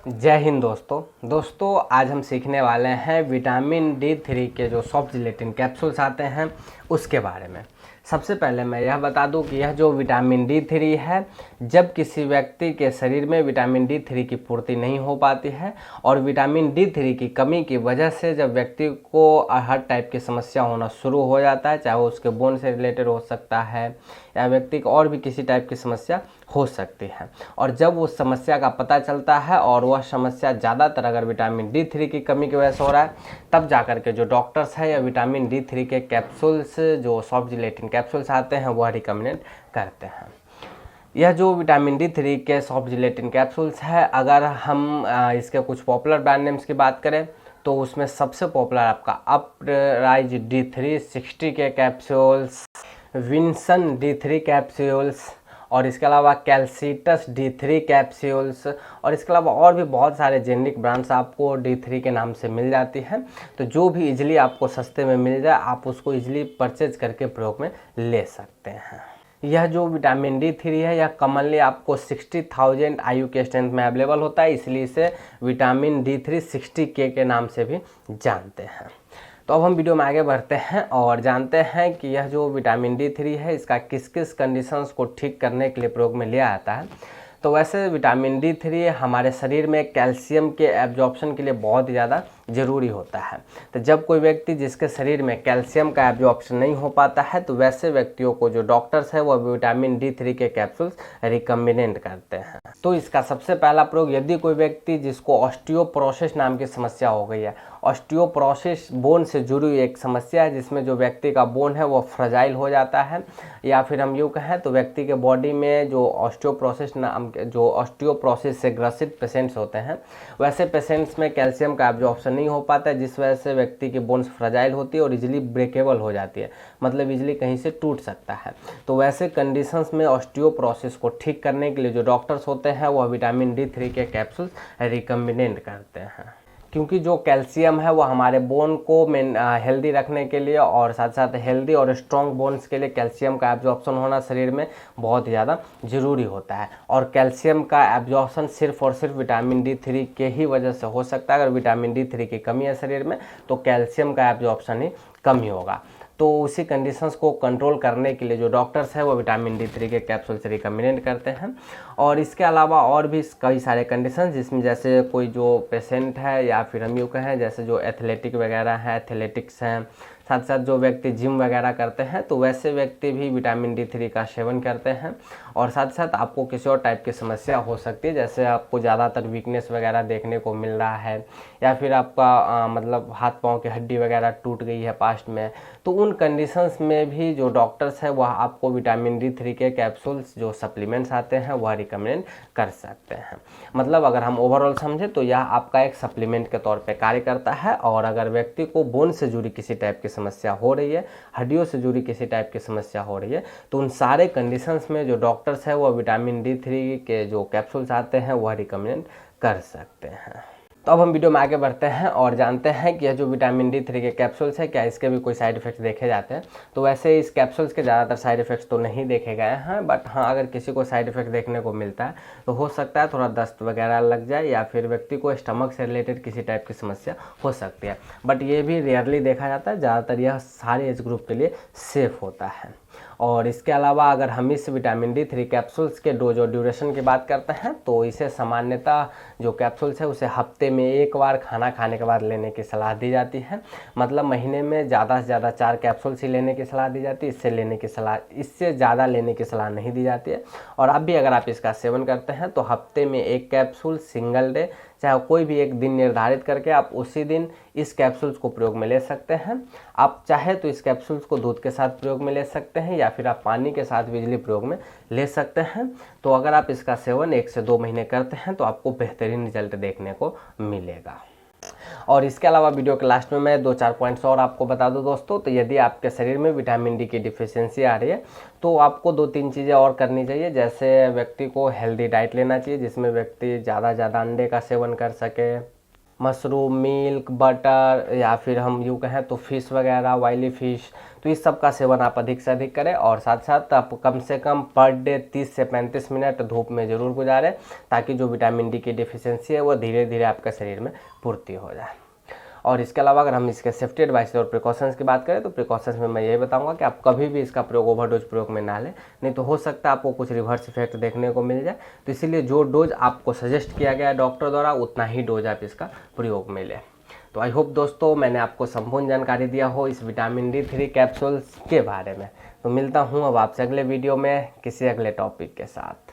जय हिंद दोस्तों आज हम सीखने वाले हैं विटामिन D3 के जो सॉफ्ट जिलेटिन कैप्सूल्स आते हैं उसके बारे में। सबसे पहले मैं यह बता दूं कि यह जो विटामिन D3 है, जब किसी व्यक्ति के शरीर में विटामिन D3 की पूर्ति नहीं हो पाती है और विटामिन D3 की कमी की वजह से जब व्यक्ति को हर टाइप की समस्या होना शुरू हो जाता है, चाहे वो उसके बोन से रिलेटेड हो सकता है या व्यक्ति को और भी किसी टाइप की समस्या हो सकती है, और जब उस समस्या का पता चलता है और वह समस्या ज़्यादातर अगर विटामिन D3 की कमी की वजह से हो रहा है, तब जाकर के जो डॉक्टर्स हैं या विटामिन D3 के कैप्सूल्स जो सॉफ्ट जिलेटिन कैप्सूल्स आते हैं वह रिकमेंड करते हैं। यह जो विटामिन D3 के सॉफ्ट जिलेटिन कैप्सूल्स है, अगर हम इसके कुछ पॉपुलर ब्रांड नेम्स की बात करें तो उसमें सबसे पॉपुलर आपका अपराइज D360 के कैप्सूल्स, विंसन D3 कैप्सूल्स, और इसके अलावा कैल्सीटस D3 कैप्सूल्स, और इसके अलावा और भी बहुत सारे जेनेरिक ब्रांड्स आपको D3 के नाम से मिल जाती हैं। तो जो भी इजीली आपको सस्ते में मिल जाए आप उसको इजीली परचेज करके प्रयोग में ले सकते हैं। यह जो विटामिन D3 है यह कॉमनली आपको 60,000 IU के स्ट्रेंथ में अवेलेबल होता है, इसलिए इसे विटामिन D360K के नाम से भी जानते हैं। तो अब हम वीडियो में आगे बढ़ते हैं और जानते हैं कि यह जो विटामिन D3 है इसका किस किस कंडीशंस को ठीक करने के लिए प्रयोग में लिया जाता है। तो वैसे विटामिन D3 हमारे शरीर में कैल्शियम के एब्जॉर्प्शन के लिए बहुत ही ज़्यादा ज़रूरी होता है। तो जब कोई व्यक्ति जिसके शरीर में कैल्शियम का एब्जॉर्प्शन नहीं हो पाता है तो वैसे व्यक्तियों को जो डॉक्टर्स हैं वह विटामिन D3 के कैप्सूल्स रिकमेंड करते हैं। तो इसका सबसे पहला प्रयोग, यदि कोई व्यक्ति जिसको ऑस्टियोपोरोसिस नाम की समस्या हो गई है, ऑस्टियोपोरोसिस बोन से जुड़ी हुई एक समस्या है जिसमें जो व्यक्ति का बोन है वो फ्रजाइल हो जाता है, या फिर हम यूँ कहें तो व्यक्ति के बॉडी में जो ऑस्टियोपोरोसिस से ग्रसित पेशेंट्स होते हैं, वैसे पेशेंट्स में कैल्शियम का एब्जॉर्प्शन नहीं हो पाता है, जिस वजह से व्यक्ति की बोन्स फ्रजाइल होती है और इजीली ब्रेकेबल हो जाती है, मतलब इजीली कहीं से टूट सकता है। तो वैसे कंडीशंस में ऑस्टियोपोरोसिस को ठीक करने के लिए जो डॉक्टर्स होते हैं वह विटामिन D3 के कैप्सूल्स रिकमेंड करते हैं, क्योंकि जो कैल्शियम है वो हमारे बोन को हेल्दी रखने के लिए और साथ साथ हेल्दी और स्ट्रॉन्ग बोन्स के लिए कैल्शियम का एब्जॉर्प्शन होना शरीर में बहुत ज़्यादा ज़रूरी होता है। और कैल्शियम का एब्जॉर्प्शन सिर्फ और सिर्फ विटामिन D3 के ही वजह से हो सकता है। अगर विटामिन D3 की कमी है शरीर में तो कैल्शियम का एब्जॉर्प्शन ही कम ही होगा। तो उसी कंडीशंस को कंट्रोल करने के लिए जो डॉक्टर्स हैं वो विटामिन D3 के कैप्सूल्स रिकमेंड करते हैं। और इसके अलावा और भी कई सारे कंडीशंस, जिसमें जैसे कोई जो पेशेंट है या फिर हम यूँ कहें जैसे जो एथलेटिक वगैरह हैं, एथलेटिक्स हैं, साथ साथ जो व्यक्ति जिम वगैरह करते हैं तो वैसे व्यक्ति भी विटामिन D3 का सेवन करते हैं। और साथ साथ आपको किसी और टाइप की समस्या हो सकती है, जैसे आपको ज़्यादातर वीकनेस वगैरह देखने को मिल रहा है या फिर आपका मतलब हाथ पाँव की हड्डी वगैरह टूट गई है पास्ट में, तो उन कंडीशंस में भी जो डॉक्टर्स हैं वह आपको विटामिन D3 के कैप्सूल्स जो सप्लीमेंट्स आते हैं वह रिकमेंड कर सकते हैं। मतलब अगर हम ओवरऑल समझें तो यह आपका एक सप्लीमेंट के तौर पे कार्य करता है। और अगर व्यक्ति को बोन से जुड़ी किसी टाइप की समस्या हो रही है, हड्डियों से जुड़ी किसी टाइप की समस्या हो रही है, तो उन सारे कंडीशंस में जो डॉक्टर्स हैं वह विटामिन D3 के जो कैप्सूल्स आते हैं वह रिकमेंड कर सकते हैं। तो अब हम वीडियो में आगे बढ़ते हैं और जानते हैं कि यह जो विटामिन D3 के कैप्सूल्स है क्या इसके भी कोई साइड इफेक्ट्स देखे जाते हैं। तो वैसे इस कैप्सूल्स के ज़्यादातर साइड इफेक्ट्स तो नहीं देखे गए हैं, बट हाँ अगर किसी को साइड इफेक्ट देखने को मिलता है तो हो सकता है थोड़ा दस्त वगैरह लग जाए या फिर व्यक्ति को स्टमक से रिलेटेड किसी टाइप की समस्या हो सकती है, बट ये भी रेयरली देखा जाता है। ज़्यादातर यह सारे एज ग्रुप के लिए सेफ होता है। और इसके अलावा अगर हम इस विटामिन D3 कैप्सूल्स के डोज और ड्यूरेशन की बात करते हैं तो इसे सामान्यतः जो कैप्सूल्स है उसे हफ्ते में एक बार खाना खाने के बाद लेने की सलाह दी जाती है। मतलब महीने में ज़्यादा से ज़्यादा 4 कैप्सूल्स ही लेने की सलाह दी जाती है, इससे ज़्यादा लेने की सलाह नहीं दी जाती है। और अब भी अगर आप इसका सेवन करते हैं तो हफ्ते में 1 कैप्सूल सिंगल डे, चाहे कोई भी एक दिन निर्धारित करके आप उसी दिन इस कैप्सूल्स को प्रयोग में ले सकते हैं। आप चाहे तो इस कैप्सूल्स को दूध के साथ प्रयोग में ले सकते हैं या फिर आप पानी के साथ बिजली प्रयोग में ले सकते हैं। तो अगर आप इसका सेवन 1 से 2 महीने करते हैं तो आपको बेहतरीन रिजल्ट देखने को मिलेगा। और इसके अलावा वीडियो के लास्ट में मैं 2-4 पॉइंट्स और आपको बता दूं दोस्तों। तो यदि आपके शरीर में विटामिन D की डिफिशियंसी आ रही है तो आपको 2-3 चीज़ें और करनी चाहिए। जैसे व्यक्ति को हेल्दी डाइट लेना चाहिए जिसमें व्यक्ति ज़्यादा अंडे का सेवन कर सके, मशरूम, मिल्क, बटर, या फिर हम यूँ कहें तो फिश वगैरह, ऑयली फिश, तो इस सब का सेवन आप अधिक से अधिक करें। और साथ साथ आप कम से कम पर डे 30 से 35 मिनट धूप में ज़रूर गुजारें, ताकि जो विटामिन डी की डिफिशियंसी है वो धीरे धीरे आपके शरीर में पूर्ति हो जाए। और इसके अलावा अगर हम इसके सेफ्टी एडवाइस और प्रिकॉशंस की बात करें तो प्रिकॉशंस में मैं ये बताऊंगा कि आप कभी भी इसका प्रयोग ओवरडोज प्रयोग में ना लें, नहीं तो हो सकता है आपको कुछ रिवर्स इफेक्ट देखने को मिल जाए। तो इसीलिए जो डोज आपको सजेस्ट किया गया है डॉक्टर द्वारा, उतना ही डोज आप इसका प्रयोग में लें। तो आई होप दोस्तों मैंने आपको संपूर्ण जानकारी दिया हो इस विटामिन D3 कैप्सूल्स के बारे में। तो मिलता हूँ अब आपसे अगले वीडियो में किसी अगले टॉपिक के साथ।